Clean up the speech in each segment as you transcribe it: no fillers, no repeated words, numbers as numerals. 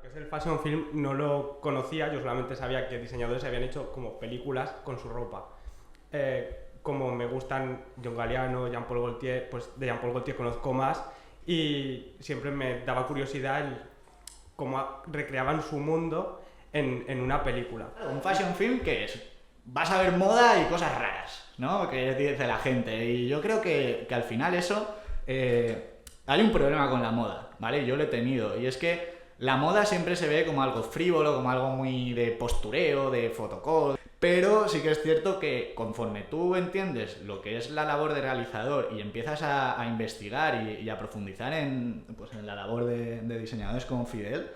Es el fashion film no lo conocía, yo solamente sabía que diseñadores habían hecho como películas con su ropa. Como me gustan John Galliano, Jean-Paul Gaultier, pues de Jean-Paul Gaultier conozco más y siempre me daba curiosidad el cómo recreaban su mundo en una película. Un fashion film, ¿qué es? Vas a ver moda y cosas raras, ¿no? Que dice la gente. Y yo creo que al final eso... hay un problema con la moda, ¿vale? Yo lo he tenido. Y es que la moda siempre se ve como algo frívolo, como algo muy de postureo, de photocall. Pero sí que es cierto que conforme tú entiendes lo que es la labor de realizador y empiezas a investigar y a profundizar pues en la labor de diseñadores como Fidel,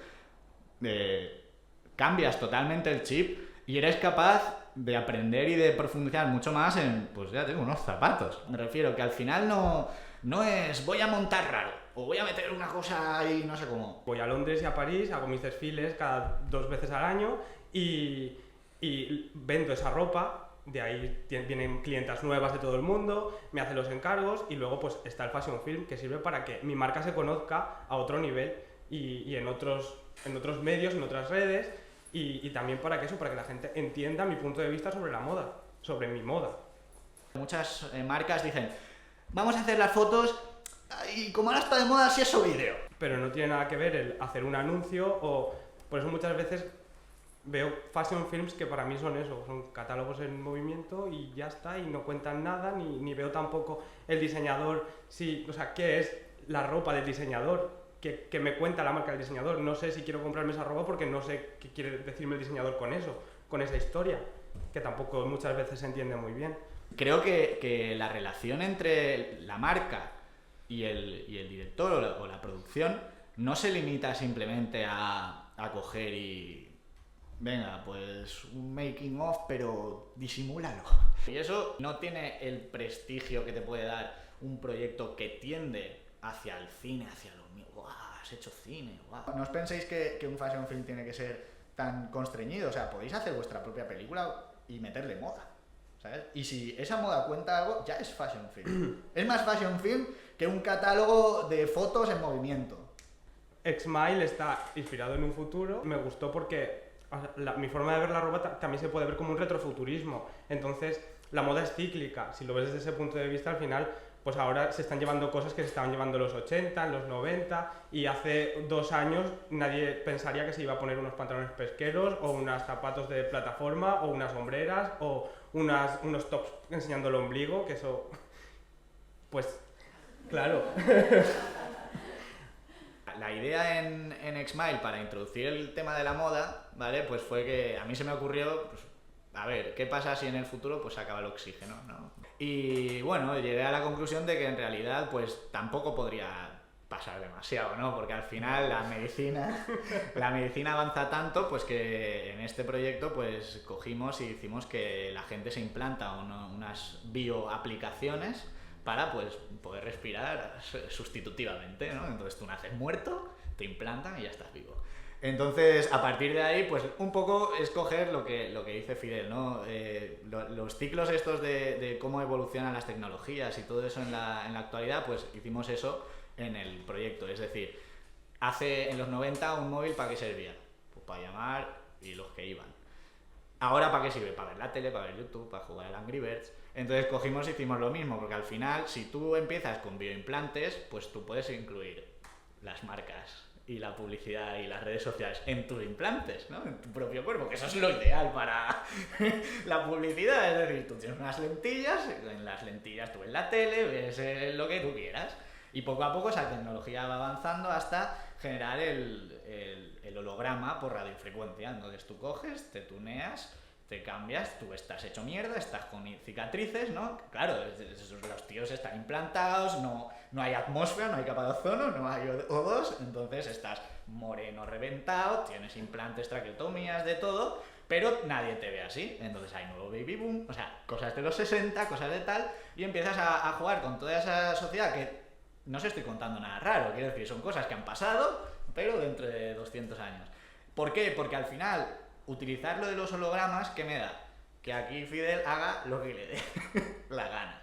cambias totalmente el chip y eres capaz de aprender y de profundizar mucho más en, pues ya tengo unos zapatos. Me refiero que al final no es voy a montar raro o voy a meter una cosa ahí no sé cómo. Voy a Londres y a París, hago mis desfiles cada 2 veces al año y vendo esa ropa, de ahí vienen clientas nuevas de todo el mundo, me hacen los encargos y luego pues está el fashion film que sirve para que mi marca se conozca a otro nivel y en otros medios, en otras redes y también para que la gente entienda mi punto de vista sobre la moda, sobre mi moda. Muchas marcas dicen, vamos a hacer las fotos y como ahora está de moda, si eso vídeo. Pero no tiene nada que ver el hacer un anuncio o... Por eso muchas veces veo fashion films que para mí son eso, son catálogos en movimiento y ya está, y no cuentan nada, ni veo tampoco el diseñador, o sea, qué es la ropa del diseñador, que me cuenta la marca del diseñador. No sé si quiero comprarme esa ropa porque no sé qué quiere decirme el diseñador con eso, con esa historia, que tampoco muchas veces se entiende muy bien. Creo que la relación entre la marca y el director o la producción no se limita simplemente a coger y... Venga, pues un making of, pero disimúlalo. Y eso no tiene el prestigio que te puede dar un proyecto que tiende hacia el cine, hacia lo mío. ¡Guau! Has hecho cine, guau. No os penséis que un fashion film tiene que ser tan constreñido. O sea, podéis hacer vuestra propia película y meterle moda, ¿sabes? Y si esa moda cuenta algo, ya es fashion film. Es más fashion film que un catálogo de fotos en movimiento. X-Mile está inspirado en un futuro. Me gustó porque mi forma de ver la ropa también se puede ver como un retrofuturismo. Entonces, la moda es cíclica. Si lo ves desde ese punto de vista, al final, pues ahora se están llevando cosas que se estaban llevando en los 80, en los 90, y hace 2 años nadie pensaría que se iba a poner unos pantalones pesqueros, o unos zapatos de plataforma, o unas sombreras, o unos tops enseñando el ombligo, que eso... Pues, claro. La idea en X-Mile para introducir el tema de la moda, ¿vale? Pues fue que a mí se me ocurrió, pues, a ver, ¿qué pasa si en el futuro pues se acaba el oxígeno, ¿no? Y bueno, llegué a la conclusión de que en realidad pues tampoco podría pasar demasiado, ¿no? Porque al final la medicina avanza tanto, pues que en este proyecto pues cogimos y hicimos que la gente se implanta unas bioaplicaciones para pues poder respirar sustitutivamente, ¿no? Entonces tú naces muerto, te implantan y ya estás vivo. Entonces, a partir de ahí, pues un poco escoger lo que dice Fidel, ¿no? Los ciclos estos de cómo evolucionan las tecnologías y todo eso en la actualidad, pues hicimos eso en el proyecto. Es decir, en los 90 un móvil ¿para qué servía? Pues para llamar y los que iban. Ahora ¿para qué sirve? Para ver la tele, para ver YouTube, para jugar al Angry Birds. Entonces cogimos y hicimos lo mismo, porque al final, si tú empiezas con bioimplantes, pues tú puedes incluir las marcas y la publicidad y las redes sociales en tus implantes, ¿no? En tu propio cuerpo, que eso es lo ideal para la publicidad. Es decir, tú tienes unas lentillas, en las lentillas tú ves la tele, ves lo que tú quieras. Y poco a poco esa tecnología va avanzando hasta generar el holograma por radiofrecuencia. Entonces tú coges, te tuneas, te cambias, tú estás hecho mierda, estás con cicatrices, ¿no? Claro, los tíos están implantados, no hay atmósfera, no hay capa de ozono, no hay O2, entonces estás moreno reventado, tienes implantes, traqueotomías, de todo, pero nadie te ve así. Entonces hay nuevo baby boom, o sea, cosas de los 60, cosas de tal, y empiezas a jugar con toda esa sociedad que no os estoy contando nada raro, quiero decir, son cosas que han pasado, pero dentro de 200 años. ¿Por qué? Porque al final, utilizar lo de los hologramas, ¿qué me da? Que aquí Fidel haga lo que le dé la gana.